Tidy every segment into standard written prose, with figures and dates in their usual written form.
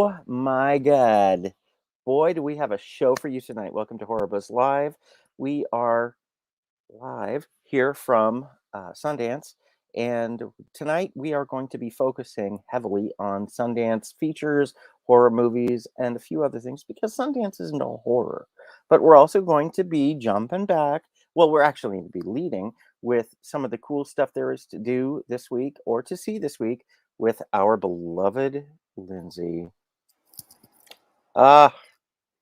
Oh my God. Boy, do we have a show for you tonight. Welcome to HorrorBuzz Live. We are live here from Sundance. And tonight we are going to be focusing heavily on Sundance features, horror movies, and a few other things because Sundance isn't all horror. But we're also going to be jumping back. Well, we're actually going to be leading with some of the cool stuff there is to do this week or to see this week with our beloved Lindsey. Ah,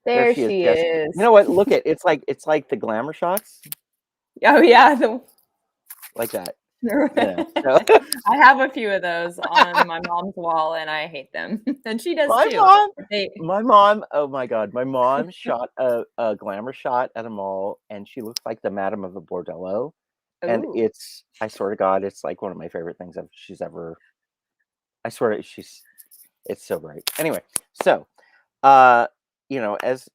there There she is. she Yes. is. You know what? Look at it's like the glamour shots, Oh yeah, like that. So I have a few of those on my mom's wall, and I hate them, and she does my too. mom, They, my mom. Oh my God, my mom shot a glamour shot at a mall, and she looks like the Madam of the Bordello, and ooh, I swear to God, it's like one of my favorite things she's ever. I swear it's so great. Anyway, so uh as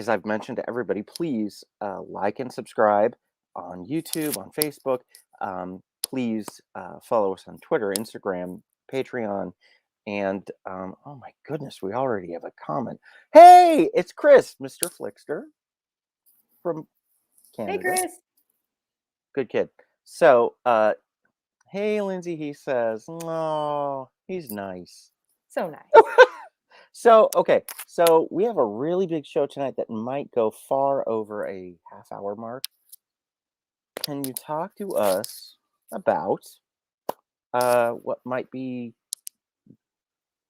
I've mentioned to everybody, please like and subscribe on YouTube, on Facebook. Please follow us on Twitter, Instagram, Patreon, and oh my goodness, we already have a comment. Hey, it's Chris, Mr. Flickster from hey Canada. Chris. Good kid. So hey Lindsay, he says, oh, he's nice. So nice. So, okay, so we have a really big show tonight that might go far over a half-hour mark. Can you talk to us about what might be,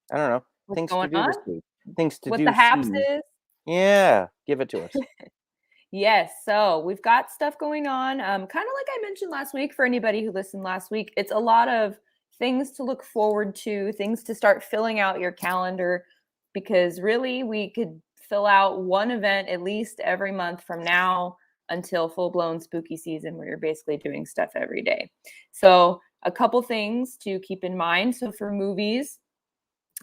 I don't know, What's things to going do on? this week, things to What do, the haps see? is? Yeah, give it to us. Yes, so we've got stuff going on. Kind of like I mentioned last week, for anybody who listened last week, it's a lot of things to look forward to, things to start filling out your calendar, because really we could fill out one event at least every month from now until full-blown spooky season, where you're basically doing stuff every day. So a couple things to keep in mind. So for movies,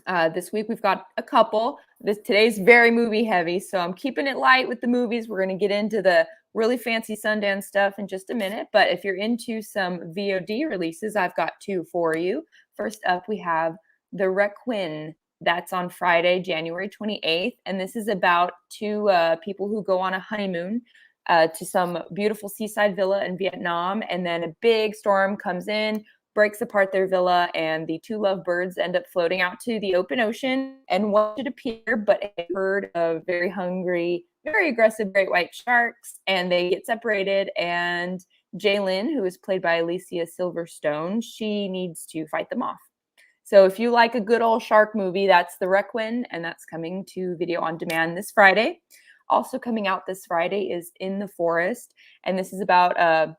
this week we've got a couple. Today's very movie heavy, so I'm keeping it light with the movies. We're going to get into the really fancy Sundance stuff in just a minute. But if you're into some VOD releases, I've got two for you. First up, we have The Requin. That's on Friday, January 28th. And this is about two people who go on a honeymoon to some beautiful seaside villa in Vietnam. And then a big storm comes in, breaks apart their villa, and the two lovebirds end up floating out to the open ocean. And one should appear, but a herd of very hungry, very aggressive great white sharks, and they get separated. And Jaylyn, who is played by Alicia Silverstone, she needs to fight them off. So if you like a good old shark movie, that's The Requin, and that's coming to video on demand this Friday. Also coming out this Friday is In the Forest, and this is about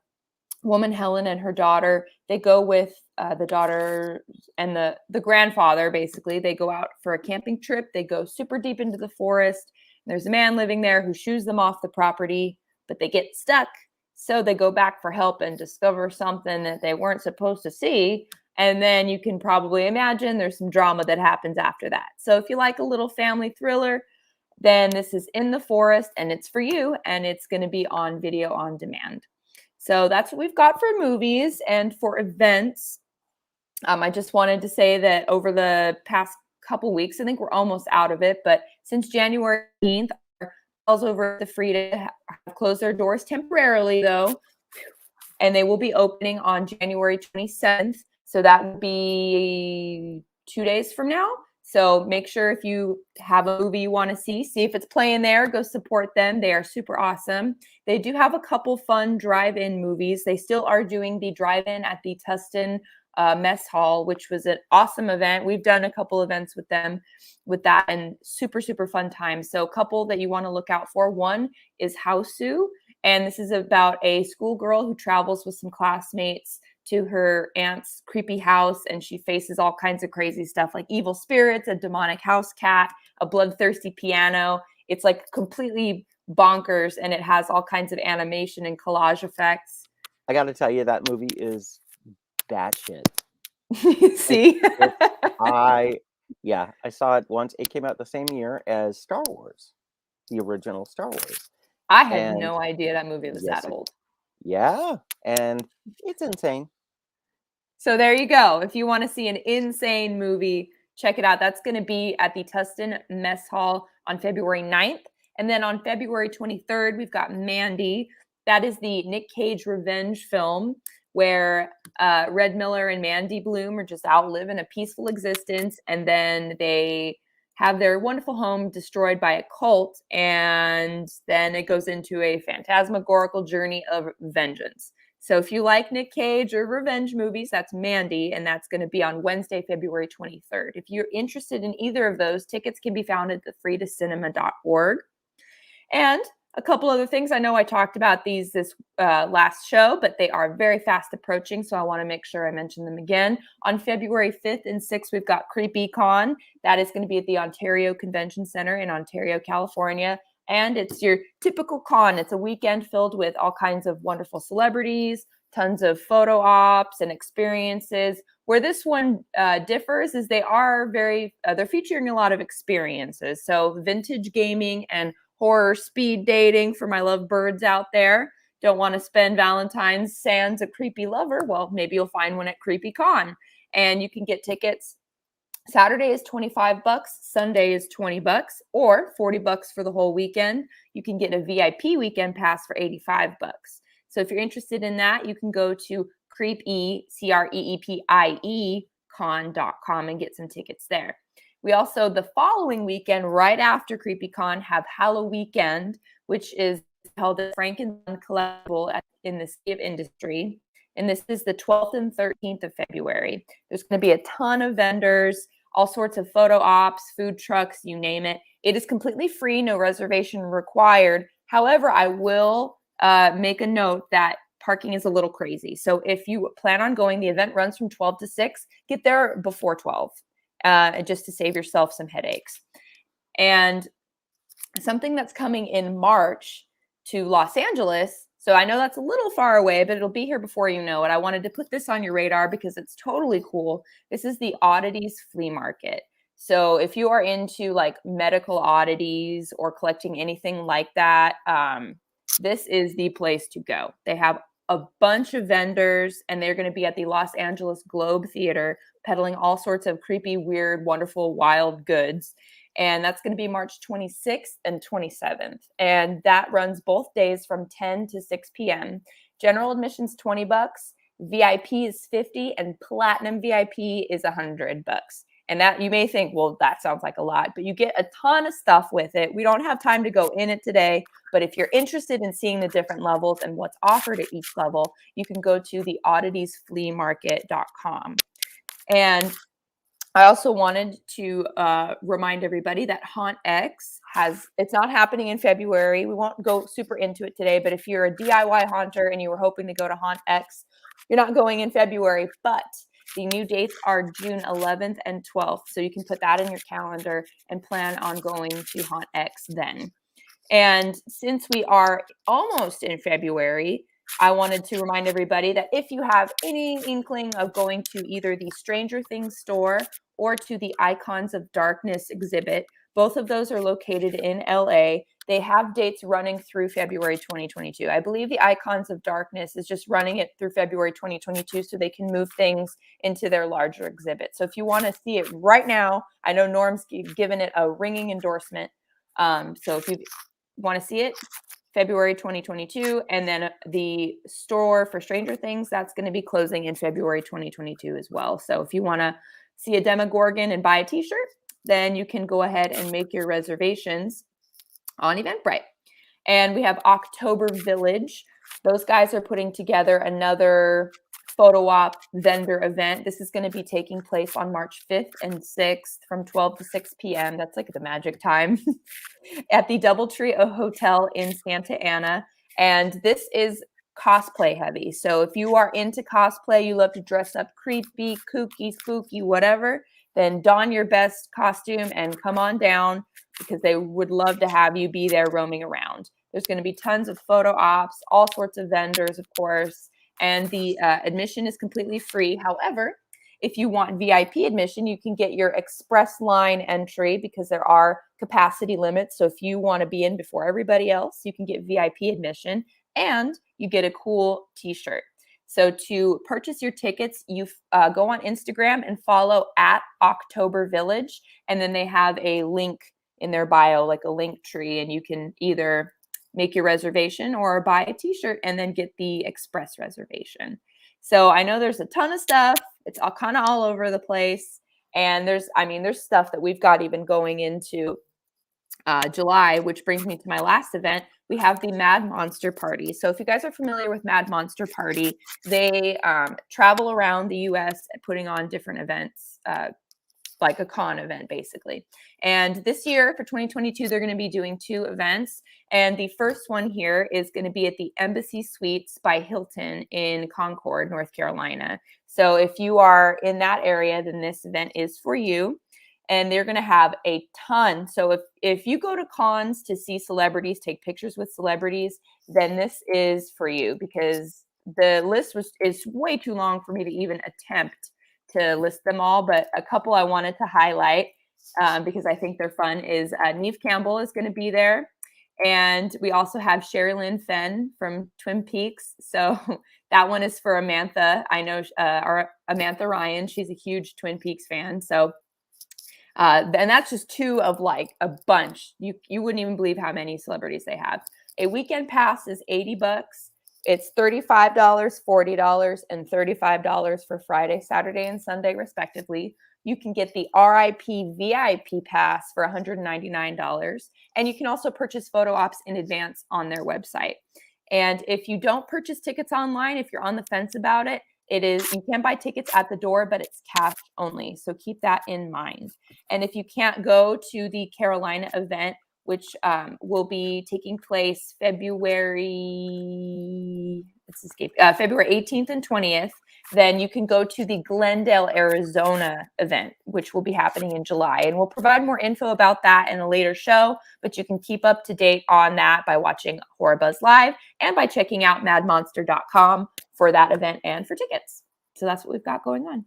woman, Helen, and her daughter. They go with the daughter and the grandfather. Basically, they go out for a camping trip. They go super deep into the forest. There's a man living there who shoos them off the property, but they get stuck. So they go back for help and discover something that they weren't supposed to see. And then you can probably imagine there's some drama that happens after that. So if you like a little family thriller, then this is In the Forest, and it's for you, and it's going to be on video on demand. So that's what we've got for movies. And for events, I just wanted to say that over the past couple weeks, I think we're almost out of it, but since January 18th, our hotels over at the Frida have closed their doors temporarily, though, and they will be opening on January 27th. So that would be 2 days from now. So make sure if you have a movie you want to see if it's playing there, go support them. They are super awesome. They do have a couple fun drive-in movies. They still are doing the drive-in at the Tustin Mess Hall, which was an awesome event. We've done a couple events with them with that, and super, super fun time. So a couple that you want to look out for. One is Hausu, and this is about a schoolgirl who travels with some classmates to her aunt's creepy house, and she faces all kinds of crazy stuff like evil spirits, a demonic house cat, a bloodthirsty piano. It's like completely bonkers, and it has all kinds of animation and collage effects. I got to tell you, that movie is that shit. See? I saw it once. It came out the same year as Star Wars, the original Star Wars. I had no idea that movie was that old. Yeah, and it's insane. So there you go. If you want to see an insane movie, check it out. That's going to be at the Tustin Mess Hall on February 9th. And then on February 23rd, we've got Mandy. That is the Nick Cage revenge film where Red Miller and Mandy Bloom are just out living a peaceful existence. And then they have their wonderful home destroyed by a cult. And then it goes into a phantasmagorical journey of vengeance. So if you like Nick Cage or revenge movies, that's Mandy, and that's going to be on Wednesday, February 23rd. If you're interested in either of those, tickets can be found at thefreetocinema.org. And a couple other things. I know I talked about these this last show, but they are very fast approaching, so I want to make sure I mention them again. On February 5th and 6th, we've got CreepyCon. That is going to be at the Ontario Convention Center in Ontario, California. And it's your typical con. It's a weekend filled with all kinds of wonderful celebrities, tons of photo ops and experiences. Where this one differs is they are they're featuring a lot of experiences. So vintage gaming and horror speed dating for my lovebirds out there. Don't want to spend Valentine's sans a creepy lover? Well, maybe you'll find one at CreepyCon. And you can get tickets. Saturday is $25, Sunday is $20, or $40 for the whole weekend. You can get a VIP weekend pass for $85. So if you're interested in that, you can go to creepie con.com and get some tickets there. We also, the following weekend, right after CreepyCon, have Halloween, which is held at Frank and Son Collectible in the City of Industry. And this is the 12th and 13th of February. There's going to be a ton of vendors, all sorts of photo ops, food trucks, you name it. It is completely free, no reservation required. However, I will make a note that parking is a little crazy. So if you plan on going, the event runs from 12 to 6. Get there before 12, just to save yourself some headaches. And something that's coming in March to Los Angeles. So I know that's a little far away, but it'll be here before you know it. I wanted to put this on your radar because it's totally cool. This is the Oddities Flea Market. So if you are into like medical oddities or collecting anything like that, this is the place to go. They have a bunch of vendors, and they're going to be at the Los Angeles Globe Theater peddling all sorts of creepy, weird, wonderful, wild goods. And that's going to be March 26th and 27th. And that runs both days from 10 to 6 p.m. General admission's $20, VIP is $50, and Platinum VIP is $100. And that, you may think, well, that sounds like a lot, but you get a ton of stuff with it. We don't have time to go in it today, but if you're interested in seeing the different levels and what's offered at each level, you can go to the odditiesfleamarket.com. And I also wanted to remind everybody that Haunt X it's not happening in February. We won't go super into it today, but if you're a DIY haunter and you were hoping to go to Haunt X, you're not going in February, but the new dates are June 11th and 12th. So you can put that in your calendar and plan on going to Haunt X then. And since we are almost in February, I wanted to remind everybody that if you have any inkling of going to either the Stranger Things store or to the Icons of Darkness exhibit, both of those are located in LA. They have dates running through February 2022. I believe the Icons of Darkness is just running it through February 2022 so they can move things into their larger exhibit. So if you want to see it right now, I know Norm's given it a ringing endorsement. So if you want to see it, February 2022, and then the store for Stranger Things, that's going to be closing in February 2022 as well. So if you want to see a Demogorgon and buy a t-shirt, then you can go ahead and make your reservations on Eventbrite. And we have October Village. Those guys are putting together another photo op vendor event. This is going to be taking place on March 5th and 6th from 12 to 6 p.m. That's like the magic time at the Doubletree Hotel in Santa Ana. And this is cosplay heavy. So if you are into cosplay, you love to dress up creepy, kooky, spooky, whatever, then don your best costume and come on down because they would love to have you be there roaming around. There's going to be tons of photo ops, all sorts of vendors, of course, and the admission is completely free. However, if you want VIP admission, you can get your express line entry because there are capacity limits. So if you want to be in before everybody else, you can get VIP admission and you get a cool t-shirt. So to purchase your tickets, you go on Instagram and follow at October Village, and then they have a link in their bio, like a link tree, and you can either make your reservation or buy a t-shirt and then get the express reservation. So I know there's a ton of stuff. It's all kind of all over the place. And there's stuff that we've got even going into July, which brings me to my last event. We have the Mad Monster Party. So if you guys are familiar with Mad Monster Party, they travel around the US putting on different events, like a con event, basically. And this year for 2022, they're going to be doing 2 events. And the first one here is going to be at the Embassy Suites by Hilton in Concord, North Carolina. So if you are in that area, then this event is for you. And they're going to have a ton. So if you go to cons to see celebrities, take pictures with celebrities, then this is for you, because the list is way too long for me to even attempt to list them all. But a couple I wanted to highlight because I think they're fun is Neve Campbell is going to be there. And we also have Sherilyn Fenn from Twin Peaks. So that one is for Amantha. I know our Amantha Ryan. She's a huge Twin Peaks fan. So and that's just 2 of like a bunch. You wouldn't even believe how many celebrities they have. A weekend pass is $80. It's $35, $40, and $35 for Friday, Saturday, and Sunday, respectively. You can get the RIP VIP pass for $199. And you can also purchase photo ops in advance on their website. And if you don't purchase tickets online, if you're on the fence about it, you can buy tickets at the door, but it's cash only. So keep that in mind. And if you can't go to the Carolina event, which will be taking place February 18th and 20th, then you can go to the Glendale, Arizona event, which will be happening in July. And we'll provide more info about that in a later show, but you can keep up to date on that by watching HorrorBuzz Live and by checking out madmonster.com for that event and for tickets. So that's what we've got going on.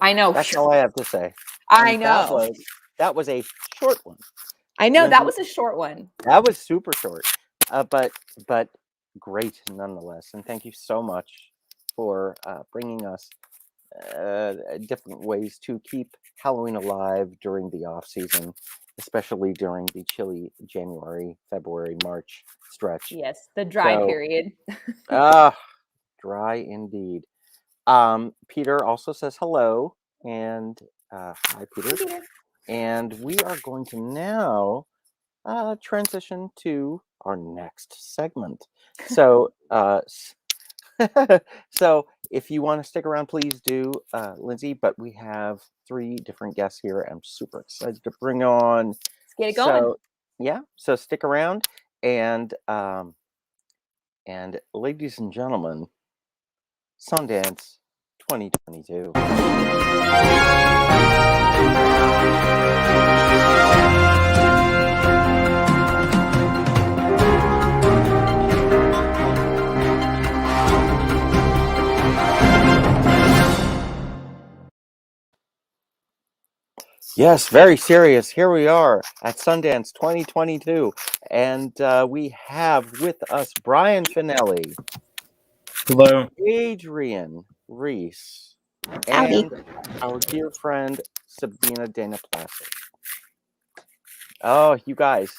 I know. That's all I have to say. I know. That was a short one. I know, Lindsey, that was a short one. That was super short, but great nonetheless. And thank you so much for bringing us different ways to keep Halloween alive during the off season, especially during the chilly January, February, March stretch. Yes, the dry period. Dry indeed. Peter also says hello, and hi, Peter. Hi, Peter. And we are going to now transition to our next segment. So, so if you want to stick around, please do, Lindsey. But we have 3 different guests here. I'm super excited to bring on. Let's get it going. So, yeah. So stick around, and ladies and gentlemen, Sundance 2022. Yes, very serious. Here we are at Sundance 2022, and we have with us Brian Fanelli. Hello. Adrienne Reese. Howdy. And our dear friend Sabina Dana Plasse. Oh, you guys.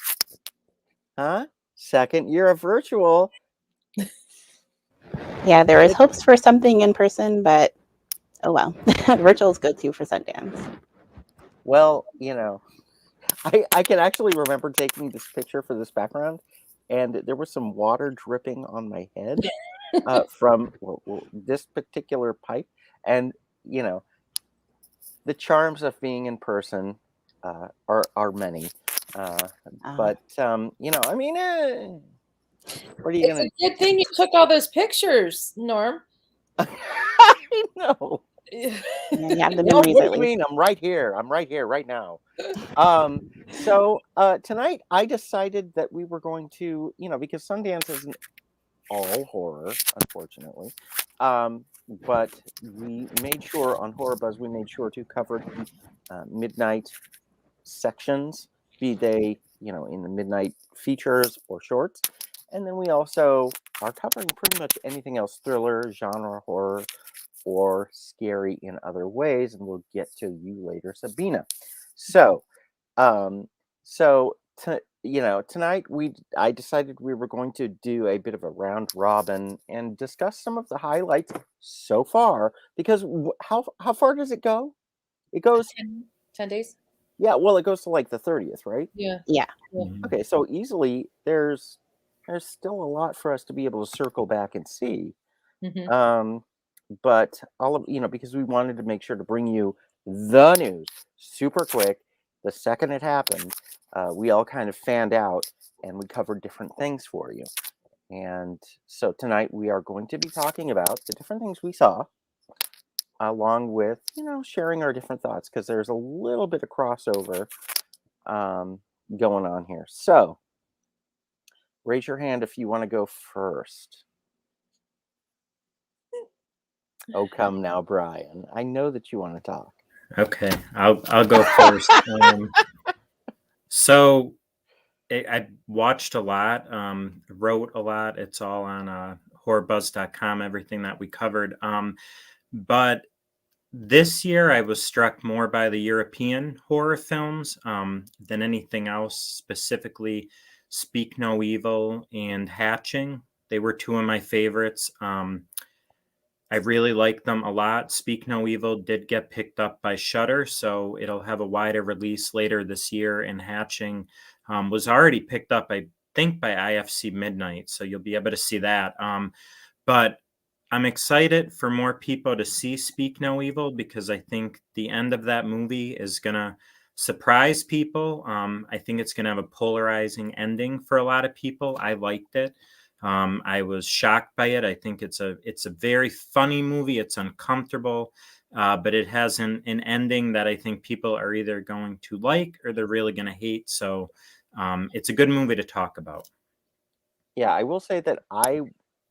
Huh? 2nd year of virtual. Yeah, there is hopes for something in person, but oh well. Virtual is good too for Sundance. Well, you know, I can actually remember taking this picture for this background, and there was some water dripping on my head from this particular pipe. And, you know, the charms of being in person are many. But, you know, I mean, what are you going to do? It's a good thing you took all those pictures, Norm. I know. Yeah, you have the What memories do at you least. mean? I'm right here right now. So tonight I decided that we were going to, you know, because Sundance isn't all horror, unfortunately. But we made sure on HorrorBuzz, we made sure to cover the midnight sections, be they, you know, in the midnight features or shorts. And then we also are covering pretty much anything else, thriller, genre, horror, or scary in other ways. And we'll get to you later, Sabina. So, um, tonight I decided we were going to do a bit of a round robin and discuss some of the highlights so far. Because how far does it go? It goes 10 days? Yeah, well, it goes to like the 30th, right? Yeah. Yeah. Okay, so easily there's still a lot for us to be able to circle back and see. Mhm. But all of because we wanted to make sure to bring you the news super quick. The second it happened, we all kind of fanned out and we covered different things for you. And so tonight we are going to be talking about the different things we saw, along with sharing our different thoughts, because there's a little bit of crossover going on here. So raise your hand if you want to go first. Oh, come now, Brian. I know that you want to talk. Okay, I'll go first. So I watched a lot, wrote a lot. It's all on HorrorBuzz.com, everything that we covered. But this year I was struck more by the European horror films than anything else, specifically Speak No Evil and Hatching. They were two of my favorites. I really like them a lot. Speak No Evil did get picked up by Shudder, so it'll have a wider release later this year. And Hatching was already picked up, I think, by IFC Midnight, so you'll be able to see that. But I'm excited for more people to see Speak No Evil, because I think the end of that movie is going to surprise people. I think it's going to have a polarizing ending for a lot of people. I liked it. I was shocked by it. I think it's a very funny movie. It's uncomfortable, but it has an ending that I think people are either going to like or they're really going to hate. So it's a good movie to talk about. Yeah, I will say that I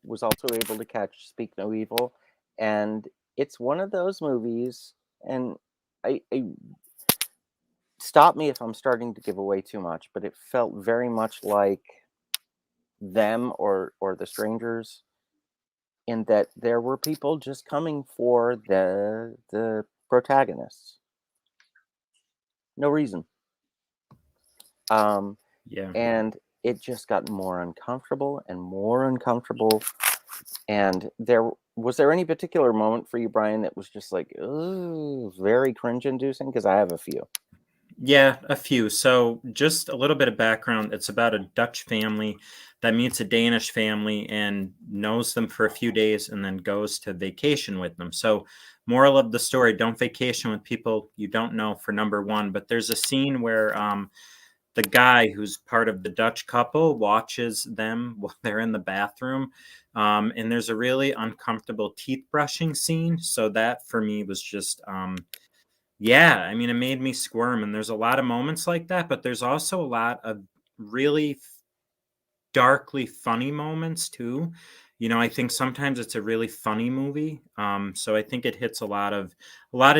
was also able to catch Speak No Evil, and it's one of those movies, and I stop me if I'm starting to give away too much, but it felt very much like Them or The Strangers, in that there were people just coming for the protagonists. No reason. Yeah. And it just got more uncomfortable and more uncomfortable. And was there any particular moment for you, Brian, that was just like, ooh, very cringe-inducing? Because I have a few. Yeah, a few. So just a little bit of background. It's about a Dutch family that meets a Danish family and knows them for a few days and then goes to vacation with them. So moral of the story, don't vacation with people you don't know, for number one. But there's a scene where the guy who's part of the Dutch couple watches them while they're in the bathroom. And there's a really uncomfortable teeth brushing scene. So that for me was just... yeah, I mean, it made me squirm, and there's a lot of moments like that, but there's also a lot of really darkly funny moments too. I think sometimes it's a really funny movie, so I think it hits a lot of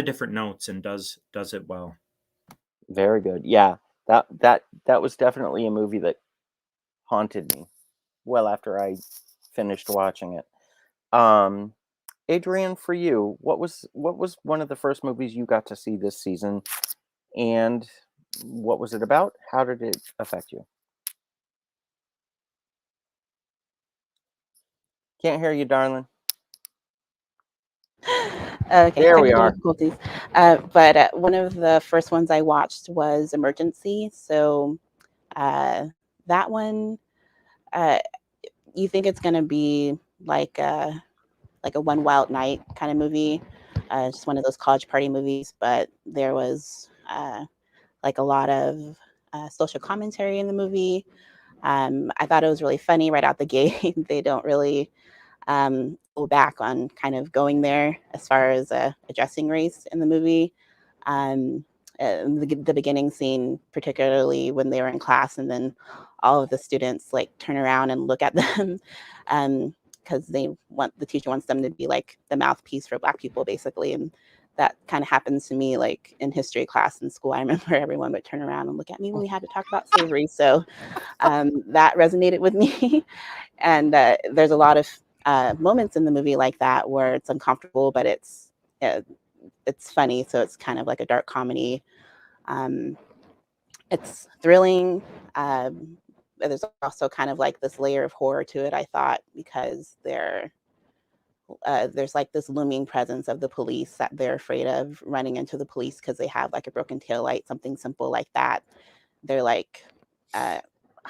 different notes and does it well. Very good. Yeah, that was definitely a movie that haunted me well after I finished watching it. Adrienne, for you, what was one of the first movies you got to see this season, and what was it about? How did it affect you? Can't hear you, darling. Okay, There we technical are. difficulties. But one of the first ones I watched was Emergency. So that one, uh, you think it's going to be like a One Wild Night kind of movie, just one of those college party movies. But there was like a lot of social commentary in the movie. I thought it was really funny right out the gate. They don't really go back on kind of going there as far as addressing race in the movie. The beginning scene, particularly when they were in class, and then all of the students like turn around and look at them because the teacher wants them to be like the mouthpiece for Black people, basically, and that kind of happens to me like in history class in school. I remember everyone would turn around and look at me when we had to talk about slavery. So that resonated with me. And there's a lot of moments in the movie like that where it's uncomfortable, but it's funny. So it's kind of like a dark comedy. It's thrilling. There's also kind of like this layer of horror to it, I thought, because there's like this looming presence of the police that they're afraid of running into the police because they have like a broken taillight, something simple like that. They're like high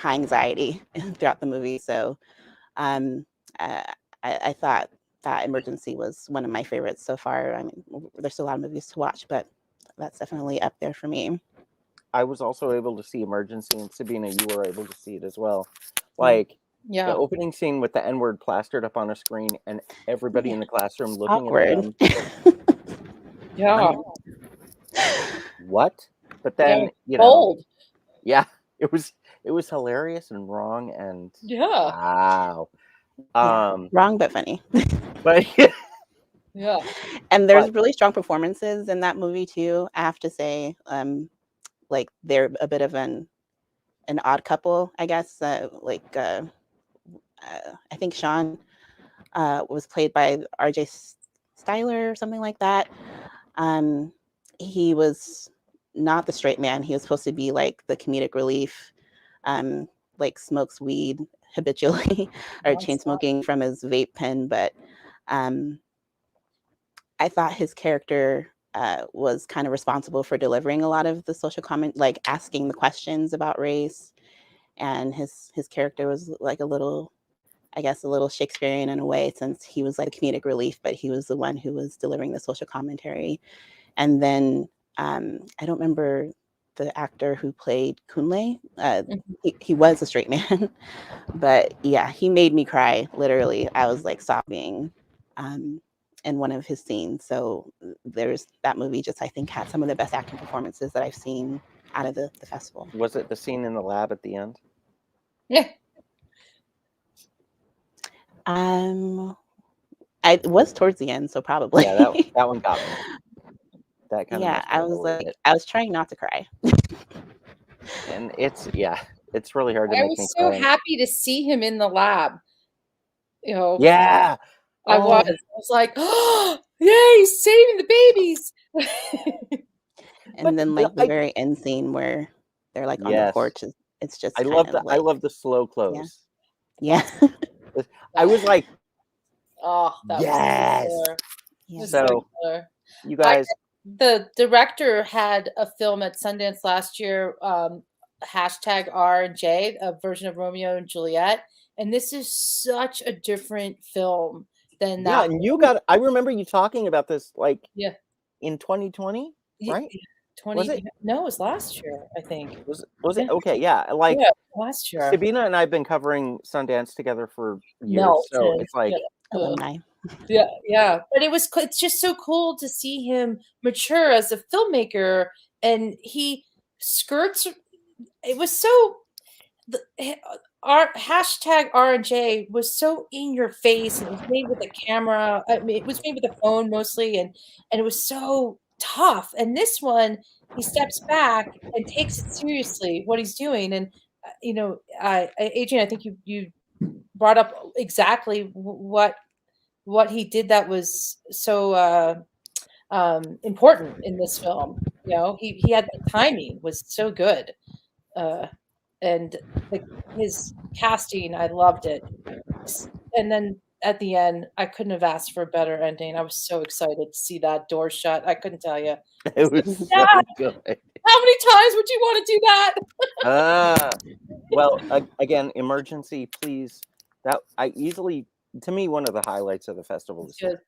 anxiety throughout the movie. So I thought that Emergency was one of my favorites so far. I mean, there's still a lot of movies to watch, but that's definitely up there for me. I was also able to see Emergency, and Sabina, you were able to see it as well. Like the opening scene with the N-word plastered up on a screen and everybody in the classroom looking Awkward. at them. Yeah. What? But then, Bold. Yeah, it was hilarious and wrong and wow. Wrong but funny. But yeah. And there's really strong performances in that movie too. I have to say, like they're a bit of an odd couple, I guess. I think Sean was played by R.J. Styler or something like that. He was not the straight man. He was supposed to be like the comedic relief, like smokes weed habitually or chain smoking from his vape pen. But I thought his character was kind of responsible for delivering a lot of the social comment, like asking the questions about race. And his character was like a little Shakespearean in a way, since he was like a comedic relief, but he was the one who was delivering the social commentary. And then I don't remember the actor who played Kunle. He was a straight man, but yeah, he made me cry. Literally, I was like sobbing in one of his scenes. So there's that movie. Just I think had some of the best acting performances that I've seen out of the festival. Was it the scene in the lab at the end? Yeah. It was towards the end, so probably. Yeah, that one got me. That kind of I was like, I was trying not to cry. And it's really hard to I make was me so cry. happy to see him in the lab. Yeah. I was like, oh, yay, he's saving the babies. And then like the very end scene where they're like on the porch, it's just I love the slow close. Yeah. I was like, oh, that was killer. So you guys, the director had a film at Sundance last year, #R&J, a version of Romeo and Juliet, and this is such a different film than that. Yeah, and I remember you talking about this like in 2020, right? 20 was it? No, it was last year, I think. Was it? Okay, yeah. Like last year. Sabina and I have been covering Sundance together for years. So it's like alumni. Yeah. But it's just so cool to see him mature as a filmmaker, and he skirts. It was so our #R&J was so in your face, and it was made with a camera. I mean, it was made with a phone mostly, and it was so tough. And this one, he steps back and takes it seriously what he's doing. And Adrienne, I think you brought up exactly what he did that was so important in this film. He had the timing was so good. And his casting, I loved it. And then at the end, I couldn't have asked for a better ending. I was so excited to see that door shut. I couldn't tell you. It was so good. How many times would you want to do that? Well, again, Emergency, please. To me, one of the highlights of the festival was good.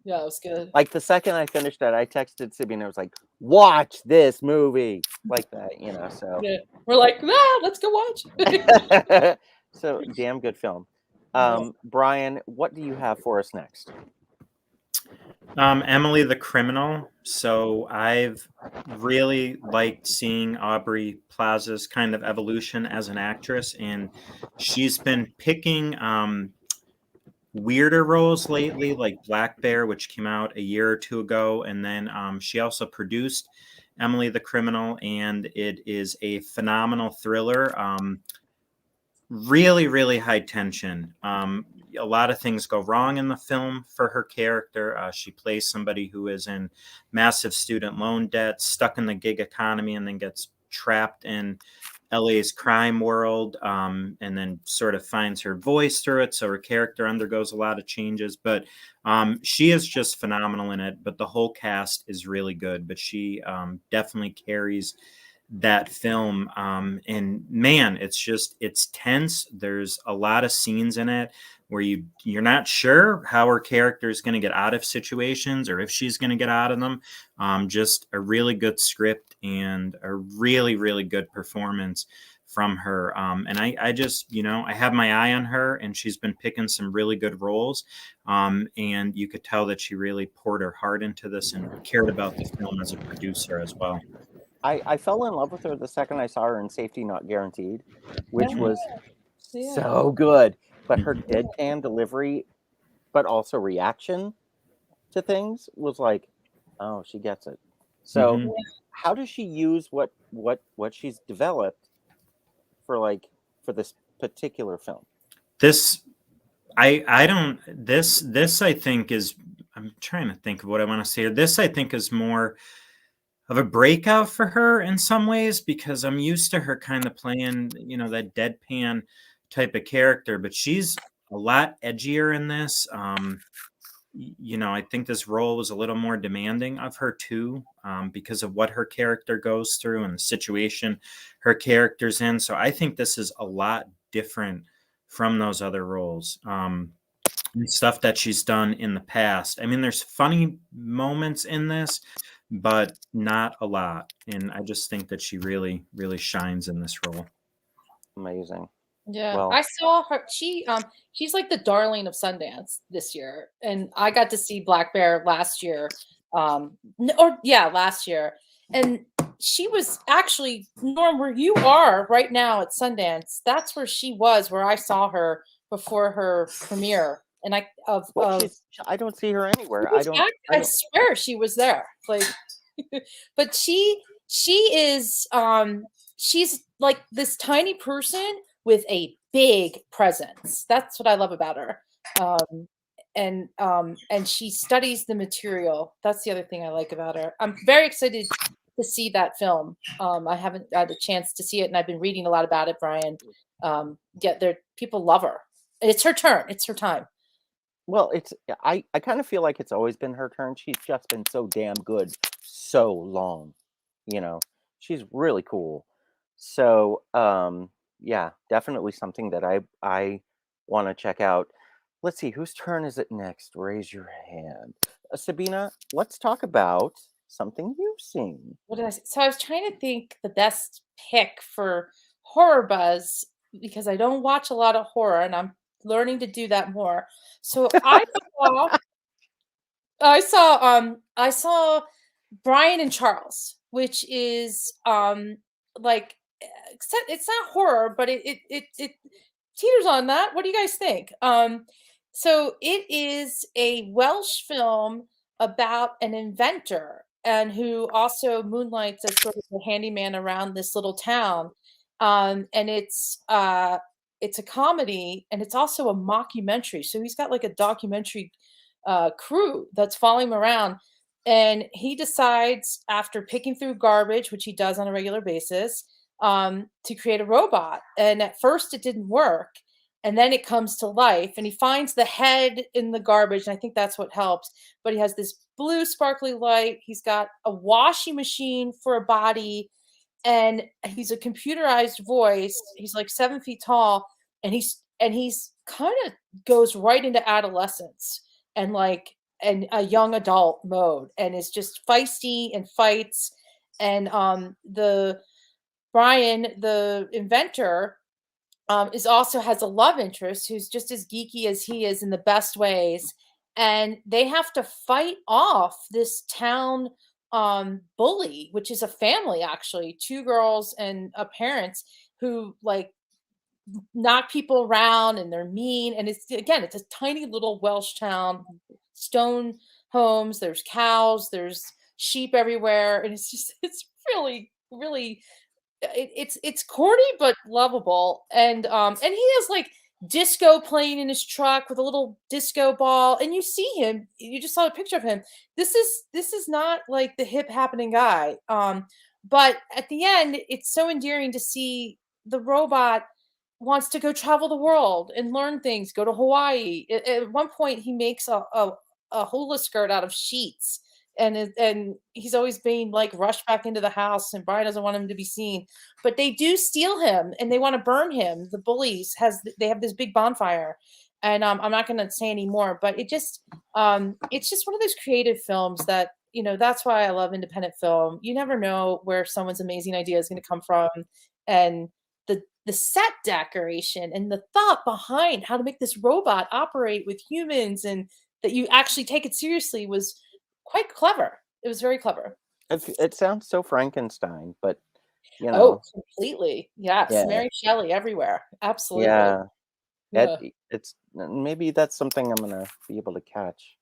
Yeah, it was good. Like the second I finished that, I texted Sabina. I was like, "Watch this movie," like that, So we're like, let's go watch. So damn good film. Brian, what do you have for us next? Emily the Criminal. So I've really liked seeing Aubrey Plaza's kind of evolution as an actress, and she's been picking weirder roles lately, like Black Bear, which came out a year or two ago. And then she also produced Emily the Criminal, and it is a phenomenal thriller. Really, really high tension. A lot of things go wrong in the film for her character. She plays somebody who is in massive student loan debt, stuck in the gig economy, and then gets trapped in LA's crime world, and then sort of finds her voice through it. So her character undergoes a lot of changes, but she is just phenomenal in it. But the whole cast is really good. But she definitely carries that film, and man, it's tense. There's a lot of scenes in it where you're not sure how her character is going to get out of situations or if she's going to get out of them. Just a really good script and a really, really good performance from her. And I just, I have my eye on her, and she's been picking some really good roles. And you could tell that she really poured her heart into this and cared about the film as a producer as well. I fell in love with her the second I saw her in Safety Not Guaranteed, which was Yeah. so good. But her deadpan delivery, but also reaction to things was like, oh, she gets it. So how does she use what she's developed for this particular film? This I don't this I think is, I'm trying to think of what I want to say here. This I think is more of a breakout for her in some ways, because I'm used to her kind of playing, that deadpan type of character, but she's a lot edgier in this. I think this role was a little more demanding of her too, because of what her character goes through and the situation her character's in. So I think this is a lot different from those other roles. And stuff that she's done in the past. I mean, there's funny moments in this, but not a lot. And I just think that she really, really shines in this role. Amazing. Yeah, Well, I saw her. She's like the darling of Sundance this year, and I got to see Black Bear last year. Last year, and she was actually, Norm, where you are right now at Sundance. That's where she was, where I saw her before her premiere. And I don't see her anywhere. I swear she was there. Like, but she is she's like this tiny person with a big presence. That's what I love about her. And she studies the material. That's the other thing I like about her. I'm very excited to see that film. I haven't had a chance to see it, and I've been reading a lot about it, Brian. People love her. It's her turn. It's her time. Well, I kind of feel like it's always been her turn. She's just been so damn good so long. She's really cool. So, yeah, definitely something that I want to check out. Let's see, whose turn is it next? Raise your hand. Sabina, let's talk about something you've seen. What did I say? So I was trying to think the best pick for HorrorBuzz, because I don't watch a lot of horror, and I'm learning to do that more. So I saw Brian and Charles, which is like, except it's not horror, but it teeters on that. What do you guys think? So it is a Welsh film about an inventor, and who also moonlights as sort of a handyman around this little town. And it's a comedy, and it's also a mockumentary. So he's got like a documentary crew that's following him around. And he decides, after picking through garbage, which he does on a regular basis, to create a robot. And at first it didn't work. And then it comes to life, and he finds the head in the garbage. And I think that's what helps. But he has this blue sparkly light. He's got a washing machine for a body, and he's a computerized voice. He's like 7 feet tall, and he's kind of goes right into adolescence and a young adult mode, and is just feisty and fights. And the Brian, the inventor, also has a love interest who's just as geeky as he is in the best ways, and they have to fight off this town bully, which is a family, actually 2 girls and parents, who knock people around and they're mean. And it's a tiny little Welsh town, stone homes, there's cows, there's sheep everywhere. And it's really, really it's corny but lovable. And he has like disco playing in his truck with a little disco ball, and you see him, you just saw a picture of him. This is not like the hip happening guy. But at the end it's so endearing to see the robot wants to go travel the world and learn things, go to Hawaii. At one point he makes a hula skirt out of sheets, and he's always being like rushed back into the house, and Brian doesn't want him to be seen, but they do steal him and they want to burn him. The bullies they have this big bonfire, and I'm not going to say any more, but it's just one of those creative films that, that's why I love independent film. You never know where someone's amazing idea is going to come from, and the set decoration and the thought behind how to make this robot operate with humans and that you actually take it seriously was quite clever. It was very clever. It sounds so Frankenstein, but Oh, completely. Yes. Yeah. Mary Shelley everywhere. Absolutely. Yeah. Yeah. It's maybe that's something I'm gonna be able to catch.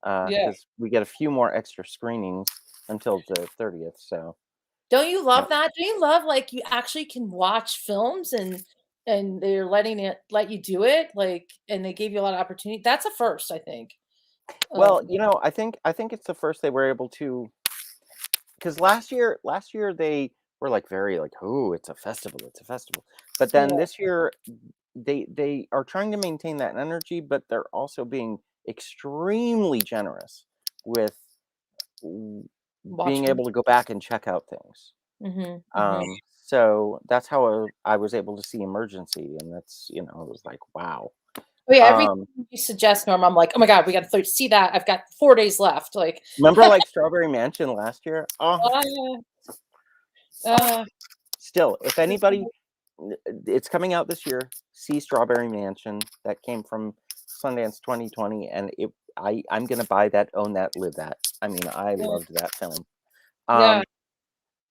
Yeah. Because we get a few more extra screenings until the 30th. So Don't you love that? Don't you love like you actually can watch films and they're let you do it, like, and they gave you a lot of opportunity? That's a first, I think. Well, I think it's the first they were able to, because last year they were like very like, oh, it's a festival. But then this year they are trying to maintain that energy, but they're also being extremely generous with being able to go back and check out things. So that's how I was able to see Emergency, and that's, it was like, wow. Oh yeah, everything you suggest, Norm, I'm like, oh my god, we got to see that. I've got 4 days left. Like, remember like Strawberry Mansion last year? Still, if anybody, it's coming out this year. See Strawberry Mansion. That came from Sundance 2020, and I'm gonna buy that, own that, live that. I mean, I loved that film.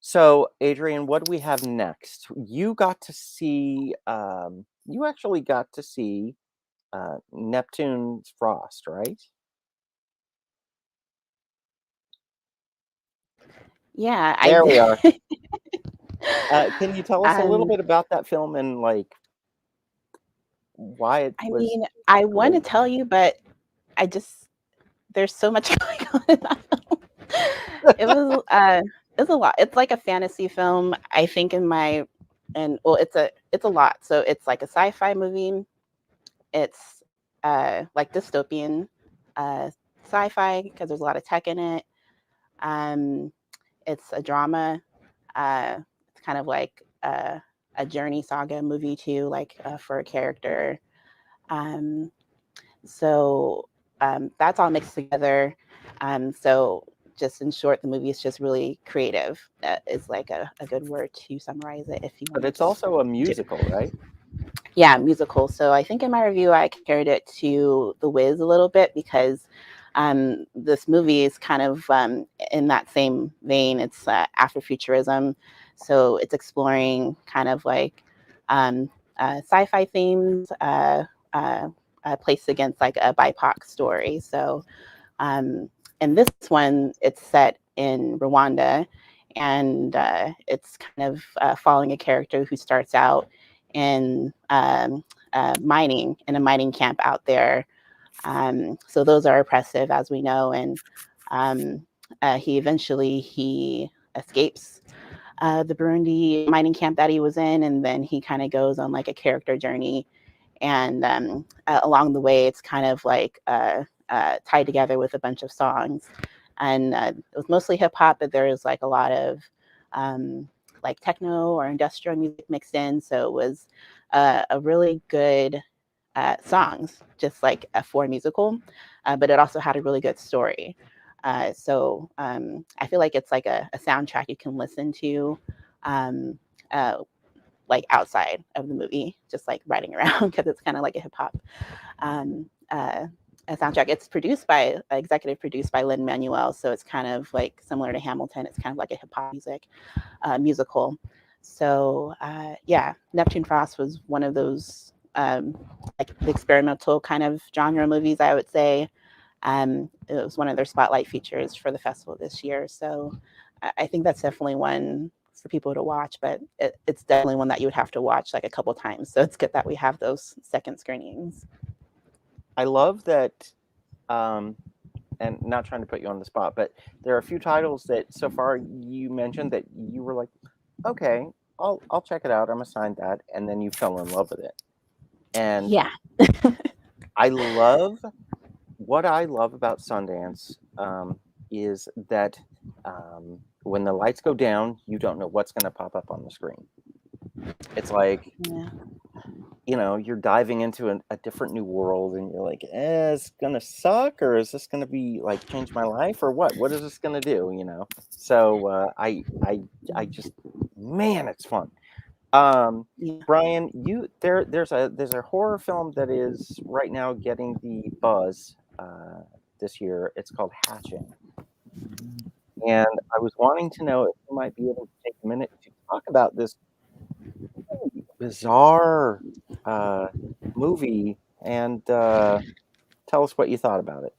So, Adrienne, what do we have next? You got to see, you actually got to see Neptune's Frost, right? Yeah, there we are. Can you tell us a little bit about that film and like why it was? I mean, I want to tell you, but there's so much going on in that film. It was a lot. It's like a fantasy film, I think, it's a lot. So it's like a sci-fi movie. It's like dystopian sci-fi because there's a lot of tech in it. It's a drama. It's kind of like a journey saga movie too, like for a character. So that's all mixed together. So just in short, the movie is just really creative. That is like a good word to summarize it. But it's also a musical, right? Yeah, musical. So I think in my review, I compared it to The Wiz a little bit because this movie is kind of in that same vein. It's Afrofuturism. So it's exploring kind of like sci-fi themes placed against like a BIPOC story. So in this one, it's set in Rwanda, and it's kind of following a character who starts out in mining, in a mining camp out there. So those are oppressive, as we know, and he eventually escapes the Burundi mining camp that he was in, and then he kind of goes on like a character journey, and along the way it's kind of like tied together with a bunch of songs, and it was mostly hip hop, but there is like a lot of like techno or industrial music mixed in. So it was a really good songs, just like for a musical, but it also had a really good story. So I feel like it's like a soundtrack you can listen to like outside of the movie, just like riding around, because it's kind of like a hip hop a soundtrack. It's executive produced by Lin-Manuel, so it's kind of like similar to Hamilton. It's kind of like a hip hop musical. So yeah, Neptune Frost was one of those like the experimental kind of genre movies, I would say. It was one of their spotlight features for the festival this year. So I think that's definitely one for people to watch, but it's definitely one that you would have to watch like a couple times. So it's good that we have those second screenings. I love that, and not trying to put you on the spot, but there are a few titles that so far you mentioned that you were like, okay, I'll check it out. I'm assigned that, and then you fell in love with it. And Yeah. what I love about Sundance is that when the lights go down, you don't know what's going to pop up on the screen. It's like, Yeah. you know, you're diving into a different new world, and you're like, it's gonna suck, or is this gonna be like change my life, or what is this gonna do, you know? So I just, man, it's fun. Yeah. Brian, there's a horror film that is right now getting the buzz this year. It's called Hatching, and I was wanting to know if you might be able to take a minute to talk about this bizarre movie and tell us what you thought about it.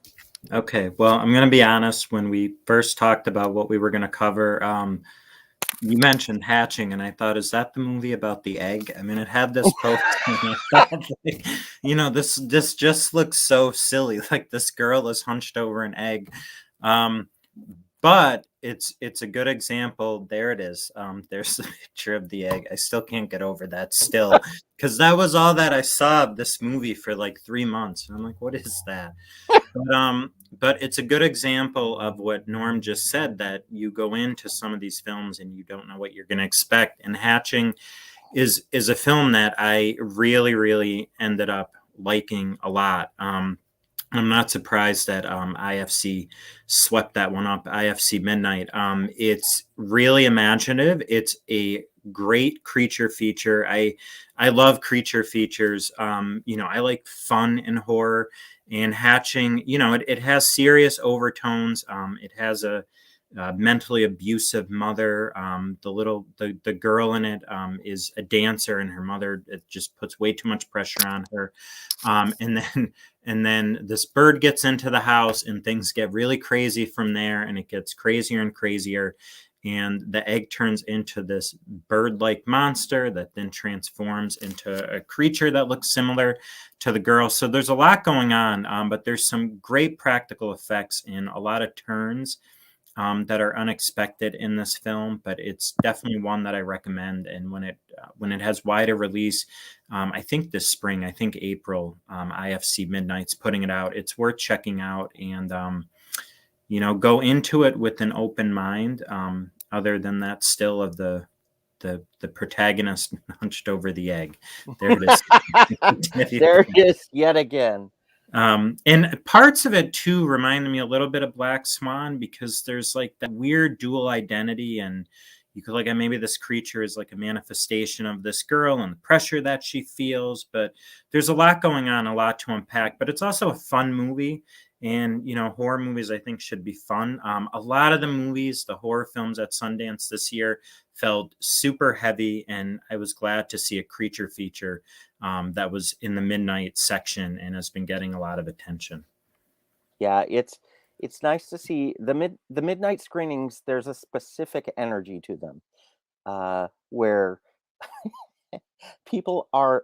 Okay, well, I'm going to be honest. When we first talked about what we were going to cover, you mentioned Hatching, and I thought, is that the movie about the egg? I mean, it had this post, and I thought, like, you know, this just looks so silly. Like this girl is hunched over an egg. But it's a good example. There it is. There's the picture of the egg. I still can't get over that still, because that was all that I saw of this movie for like 3 months. And I'm like, what is that? But it's a good example of what Norm just said, that you go into some of these films and you don't know what you're going to expect. And Hatching is a film that I really, really ended up liking a lot. I'm not surprised that IFC swept that one up. IFC Midnight. It's really imaginative. It's a great creature feature. I love creature features. You know, I like fun and horror. And Hatching, you know, it has serious overtones. It has a mentally abusive mother. The girl in it is a dancer, and her mother, it just puts way too much pressure on her. And then this bird gets into the house, and things get really crazy from there, and it gets crazier and crazier. And the egg turns into this bird-like monster that then transforms into a creature that looks similar to the girl. So there's a lot going on, but there's some great practical effects and a lot of turns that are unexpected in this film, but it's definitely one that I recommend. And when it has wider release, I think this spring, I think April, IFC Midnight's putting it out. It's worth checking out, and you know, go into it with an open mind. Other than that, still of the protagonist hunched over the egg. There it is. There it is yet again. And parts of it too reminded me a little bit of Black Swan, because there's like that weird dual identity, and you could like, maybe this creature is like a manifestation of this girl and the pressure that she feels. But there's a lot going on, a lot to unpack. But it's also a fun movie. And, you know, horror movies, I think, should be fun. A lot of the movies, the horror films at Sundance this year, felt super heavy. And I was glad to see a creature feature that was in the midnight section and has been getting a lot of attention. Yeah, it's nice to see the midnight screenings. There's a specific energy to them, where people are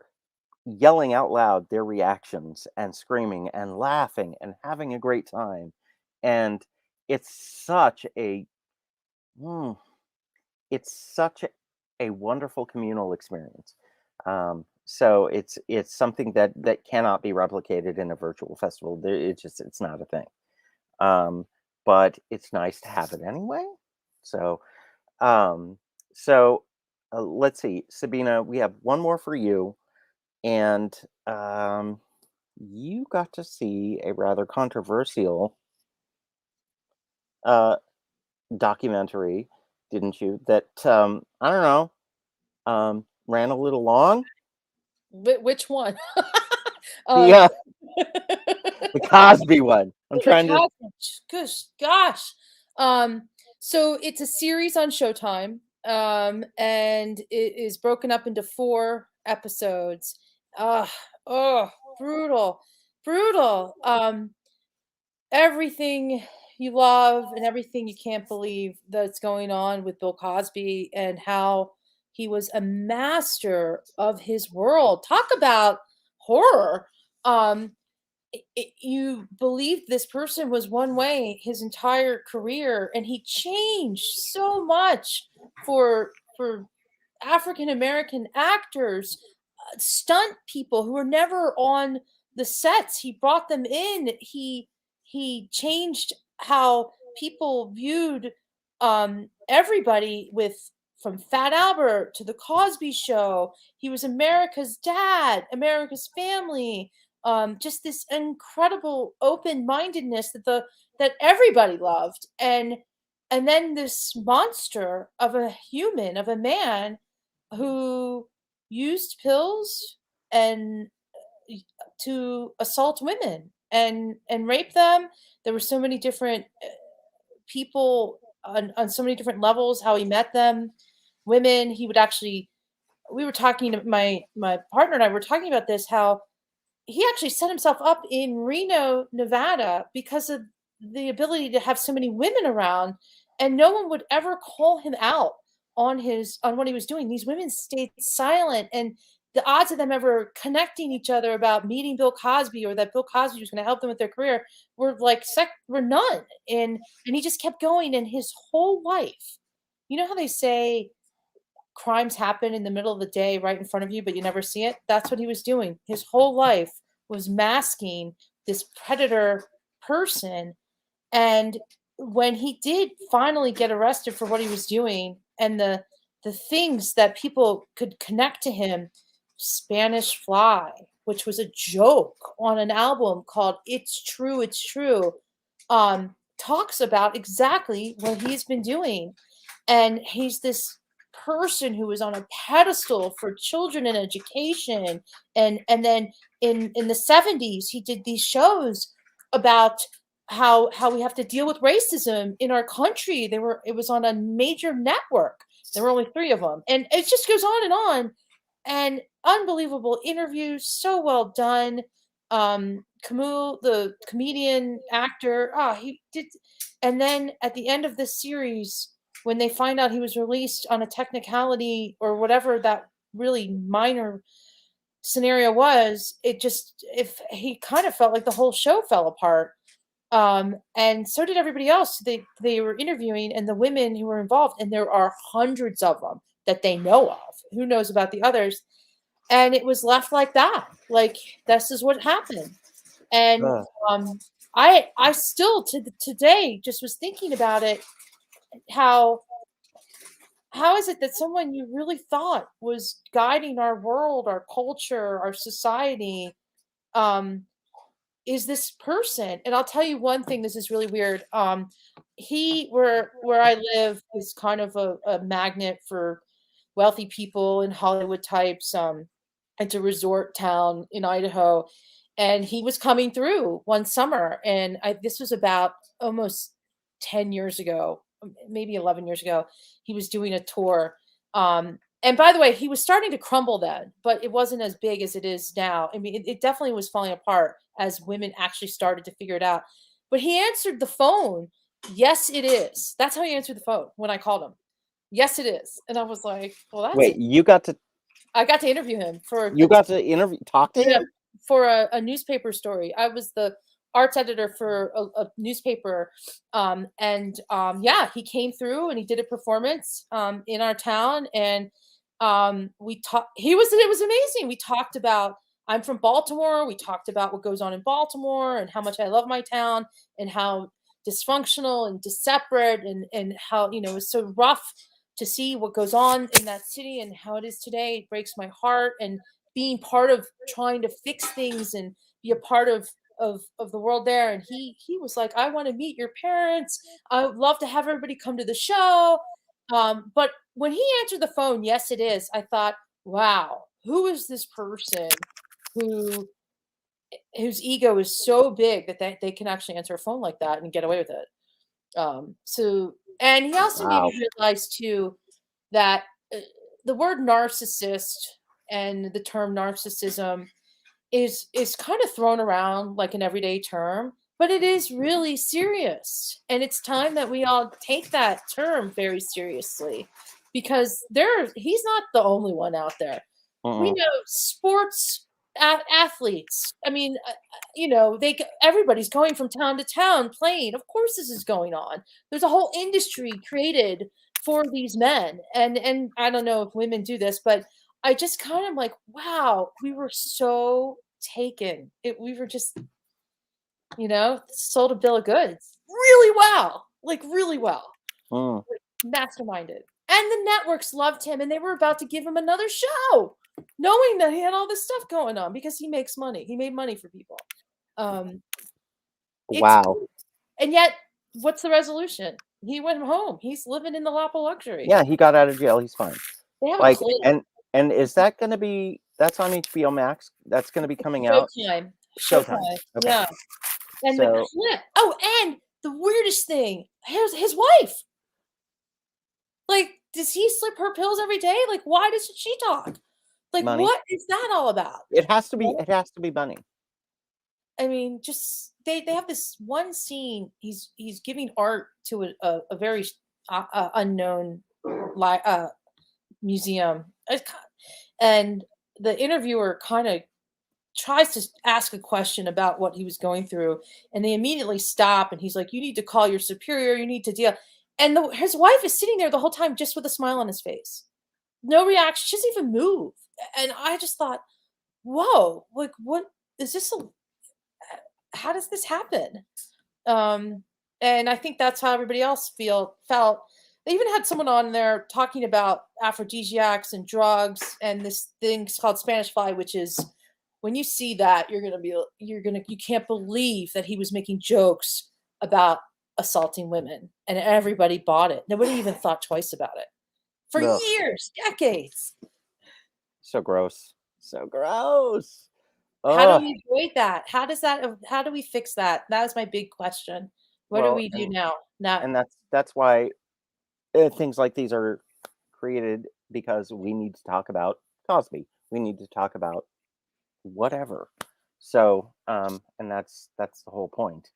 yelling out loud their reactions and screaming and laughing and having a great time, and it's such a wonderful communal experience. So it's something that cannot be replicated in a virtual festival. It's not a thing. But it's nice to have it anyway. So let's see, Sabina, we have one more for you, and you got to see a rather controversial documentary, didn't you? That I don't know, ran a little long. Which one? Yeah, the Cosby one. I'm trying to. Gosh. So it's a series on Showtime. and it is broken up into 4 episodes. Brutal, brutal. Everything you love and everything you can't believe that's going on with Bill Cosby and how he was a master of his world. Talk about horror. You believed this person was one way his entire career, and he changed so much for African American actors, stunt people who were never on the sets. He brought them in. He changed how people viewed everybody, with from Fat Albert to the Cosby Show. He was America's dad, America's family. Just this incredible open-mindedness that everybody loved, and then this monster of a human, of a man who used pills and to assault women and rape them. There were so many different people on so many different levels, how he met them. Women, he would actually, we were talking to my partner and I were talking about this, how he actually set himself up in Reno, Nevada, because of the ability to have so many women around, and no one would ever call him out on what he was doing. These women stayed silent, and the odds of them ever connecting each other about meeting Bill Cosby, or that Bill Cosby was going to help them with their career, were none. And he just kept going, and his whole life, you know how they say crimes happen in the middle of the day right in front of you, but you never see it? That's what he was doing. His whole life was masking this predator person. And when he did finally get arrested for what he was doing, and the things that people could connect to him, Spanish Fly, which was a joke on an album called It's True, It's True, talks about exactly what he's been doing. And he's this person who was on a pedestal for children and education. And then in the 70s, he did these shows about how we have to deal with racism in our country. It was on a major network. There were only 3 of them. And it just goes on and on. And unbelievable interviews, so well done. Camus, the comedian actor, he did. And then at the end of this series, when they find out he was released on a technicality or whatever that really minor scenario was, if he kind of felt like the whole show fell apart. And so did everybody else they were interviewing, and the women who were involved, and there are hundreds of them that they know of. Who knows about the others? And it was left like that. Like, this is what happened. And I still today just was thinking about it. How is it that someone you really thought was guiding our world, our culture, our society, is this person? And I'll tell you one thing, this is really weird. Where I live is kind of a magnet for wealthy people and Hollywood types. It's a resort town in Idaho. And he was coming through one summer, and this was about almost 10 years ago, maybe 11 years ago. He was doing a tour. And by the way, he was starting to crumble then, but it wasn't as big as it is now. I mean, it definitely was falling apart as women actually started to figure it out. But he answered the phone. Yes, it is. That's how he answered the phone when I called him. Yes, it is. And I was like, well, that's Wait, I got to interview him talk to him for a newspaper story. I was the arts editor for a newspaper. He came through and he did a performance in our town, and we talked. It was amazing. We talked about, I'm from Baltimore. We talked about what goes on in Baltimore and how much I love my town, and how dysfunctional and separate, and how, it's so rough to see what goes on in that city and how it is today. It breaks my heart. And being part of trying to fix things and be a part of the world there. And he was like, I want to meet your parents. I would love to have everybody come to the show. But when he answered the phone, yes, it is, I thought, wow, who is this person whose ego is so big that they can actually answer a phone like that and get away with it? And he also made me realize too, that the word narcissist and the term narcissism is kind of thrown around like an everyday term, but it is really serious. And it's time that we all take that term very seriously, because he's not the only one out there. We know sports athletes. I mean, everybody's going from town to town playing. Of course, this is going on. There's a whole industry created for these men, and I don't know if women do this, but I just kind of like, wow, we were so taken. We were just, sold a bill of goods really well, like really well, masterminded. And the networks loved him, and they were about to give him another show, knowing that he had all this stuff going on because he makes money. He made money for people. Wow. And yet, what's the resolution? He went home. He's living in the lap of luxury. Yeah, he got out of jail. He's fine. They have Like, a clip. and is that going to be? That's on HBO Max. That's going to be coming out. Showtime. Okay. Yeah. And So- the clip. Oh, and the weirdest thing, his wife. Like, does he slip her pills every day? Like, why doesn't she talk? Like, Money. what is that all about? It has to be. It has to be money. I mean, just they have this one scene. He's giving art to a very unknown museum, and the interviewer kind of tries to ask a question about what he was going through, and they immediately stop, and he's like, "You need to call your superior. You need to deal." And his wife is sitting there the whole time just with a smile on his face, no reaction. She doesn't even move. And I just thought, whoa, like, what is this? How does this happen? And I think that's how everybody else felt. They even had someone on there talking about aphrodisiacs and drugs and this thing called Spanish fly, which is, when you see that, you can't believe that he was making jokes about assaulting women, and everybody bought it. Nobody even thought twice about it for years, decades. So gross. So gross. How do we avoid that? How do we fix that? That is my big question. What do we do now? And that's why things like these are created, because we need to talk about Cosby. We need to talk about whatever. So, and that's the whole point.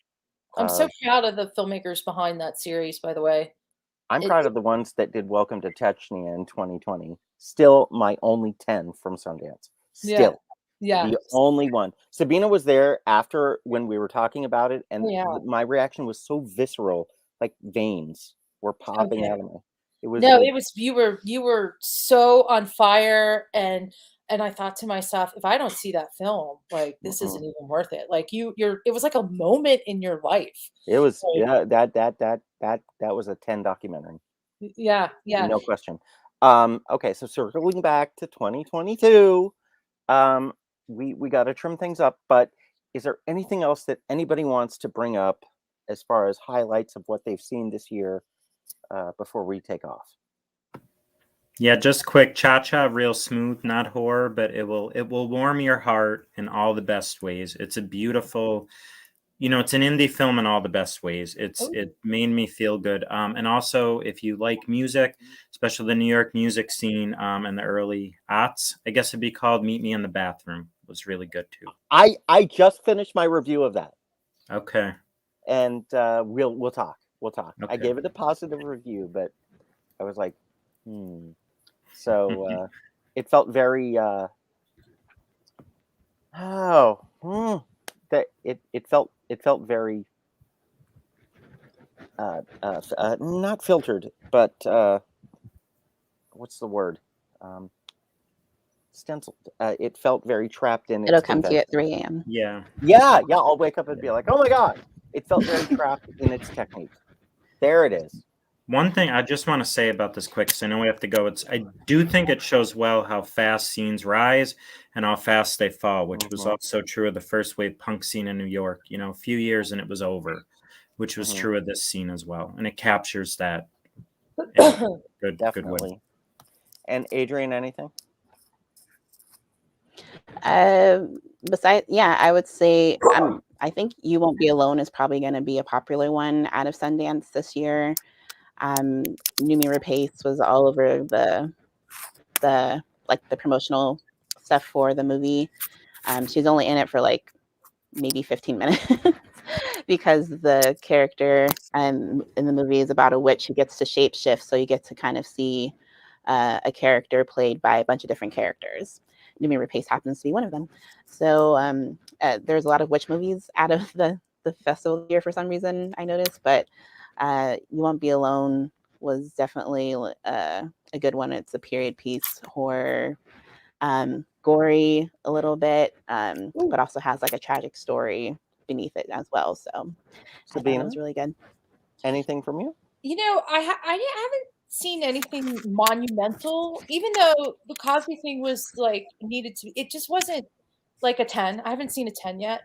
I'm so proud of the filmmakers behind that series, by the way. I'm proud of the ones that did Welcome to Chechnya in 2020. Still my only 10 from Sundance. Still. Yeah. The only one. Sabina was there after when we were talking about it, and my reaction was so visceral, like veins were popping out of me. It was you were so on fire, and I thought to myself, if I don't see that film, like, this isn't even worth it. Like, it was like a moment in your life. It was that was a 10 documentary. Yeah. No question. Okay, so circling back to 2022, we got to trim things up, but is there anything else that anybody wants to bring up as far as highlights of what they've seen this year before we take off? Yeah, just quick. Cha-Cha, real smooth, not horror, but it will warm your heart in all the best ways. It's a beautiful, it's an indie film in all the best ways. It made me feel good. And also, if you like music, especially the New York music scene and the early aughts, I guess it'd be called Meet Me in the Bathroom. It was really good too. I just finished my review of that. Okay. And we'll talk. Okay. I gave it a positive review, but I was like, So it felt very that it felt very not filtered, but what's the word? Stenciled. It felt very trapped in. It'll come to you at 3 a.m. Yeah. I'll wake up and be like, oh my god! It felt very trapped in its technique. There it is. One thing I just want to say about this quick, because I know we have to go. I do think it shows well how fast scenes rise and how fast they fall, which was also true of the first wave punk scene in New York. A few years and it was over, which was true of this scene as well. And it captures that in good way. And Adrienne, anything? Besides, I would say I think You Won't Be Alone is probably going to be a popular one out of Sundance this year. Numi Rapace was all over the promotional stuff for the movie. She's only in it for like maybe 15 minutes because the character in the movie is about a witch who gets to shapeshift. So you get to kind of see a character played by a bunch of different characters. Numi Rapace happens to be one of them. So there's a lot of witch movies out of the festival here for some reason, I noticed. But You Won't Be Alone was definitely a good one. It's a period piece horror. Gory a little bit, but also has like a tragic story beneath it as well. So I thought it was really good. Anything from you? You know, I haven't seen anything monumental, even though the Cosby thing was like needed to. It just wasn't like a 10. I haven't seen a 10 yet.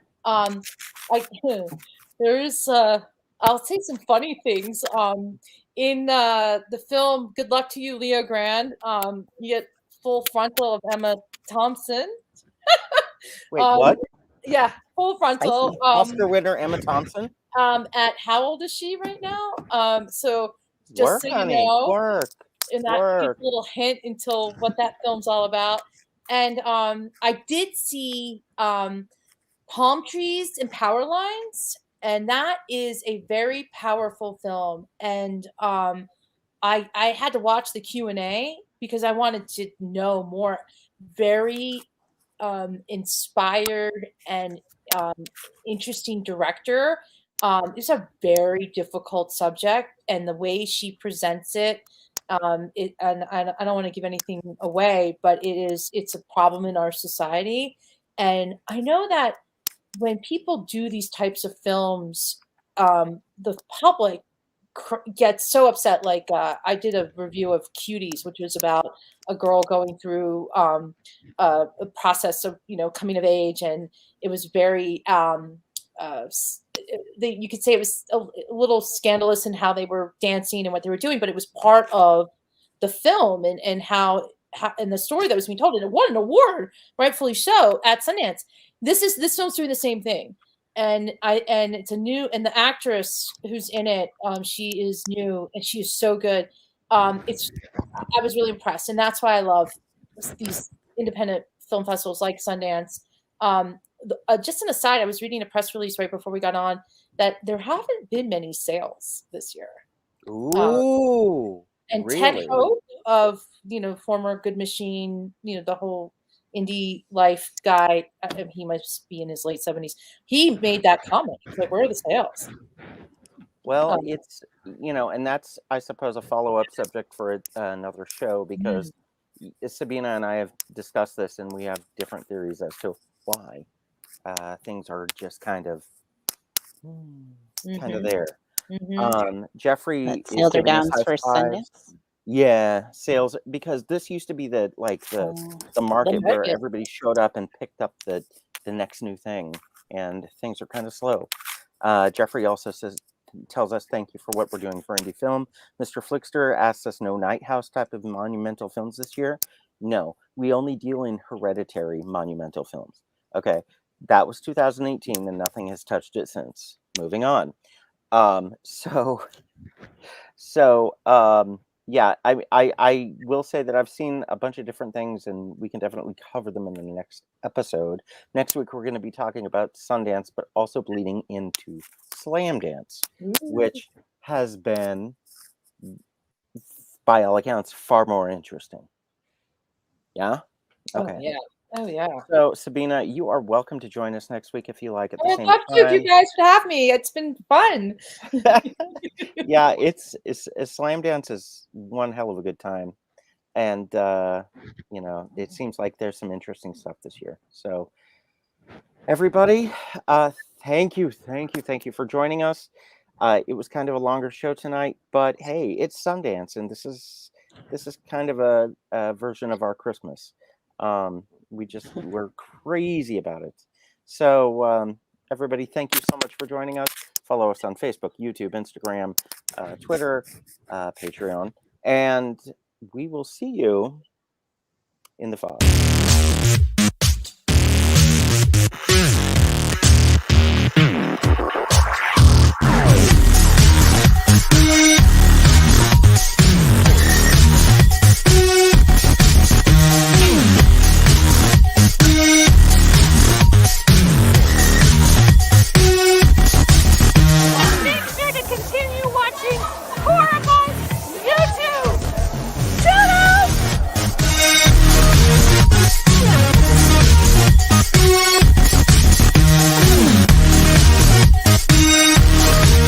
There's I'll say some funny things. In the film Good Luck to You, Leo Grand, you get full frontal of Emma Thompson. Wait, what? Yeah, full frontal. Oscar winner Emma Thompson. At how old is she right now? So just Work, so honey, you know, work. and that gives a little hint into what that film's all about. And I did see Palm Trees and Power Lines, and that is a very powerful film. And I had to watch the Q&A because I wanted to know more. Very inspired and interesting director. It's a very difficult subject, and the way she presents it, and I don't want to give anything away, but it's a problem in our society. And I know that when people do these types of films, the public gets so upset. Like I did a review of Cuties, which was about a girl going through a process of coming of age, and it was very you could say it was a little scandalous in how they were dancing and what they were doing, but it was part of the film and how and the story that was being told, and it won an award, rightfully so, at Sundance. This film's doing the same thing. And it's a new, and the actress who's in it, she is new and she is so good. I was really impressed, and that's why I love these independent film festivals like Sundance. Just an aside, I was reading a press release right before we got on that there haven't been many sales this year. Ooh, and really? Ted Hope of former Good Machine, the whole indie life guy, he must be in his late 70s. He made that comment. He's like, where are the sales? Well, it's, and that's, I suppose, a follow-up subject for another show, because Sabina and I have discussed this, and we have different theories as to why things are just kind of there. Jeffrey, sales are down for Sundance. Yeah, sales, because this used to be the market where everybody showed up and picked up the next new thing, and things are kind of slow. Jeffrey also tells us, thank you for what we're doing for indie film. Mr. Flickster asks us, no Night House type of monumental films this year? No, we only deal in hereditary monumental films. Okay, that was 2018, and nothing has touched it since. Moving on. Yeah, I will say that I've seen a bunch of different things, and we can definitely cover them in the next episode. Next week, we're going to be talking about Sundance, but also bleeding into Slamdance, which has been, by all accounts, far more interesting. Yeah? Okay. Oh, yeah. So, Sabina, you are welcome to join us next week if you like at the same time. Thank you guys for having me. It's been fun. Yeah, it's Slamdance is one hell of a good time, and it seems like there's some interesting stuff this year. So, everybody, thank you for joining us. It was kind of a longer show tonight, but hey, it's Sundance, and this is kind of a version of our Christmas. We're crazy about it. So everybody, thank you so much for joining us. Follow us on Facebook, YouTube, Instagram, Twitter, Patreon, and we will see you in the fall.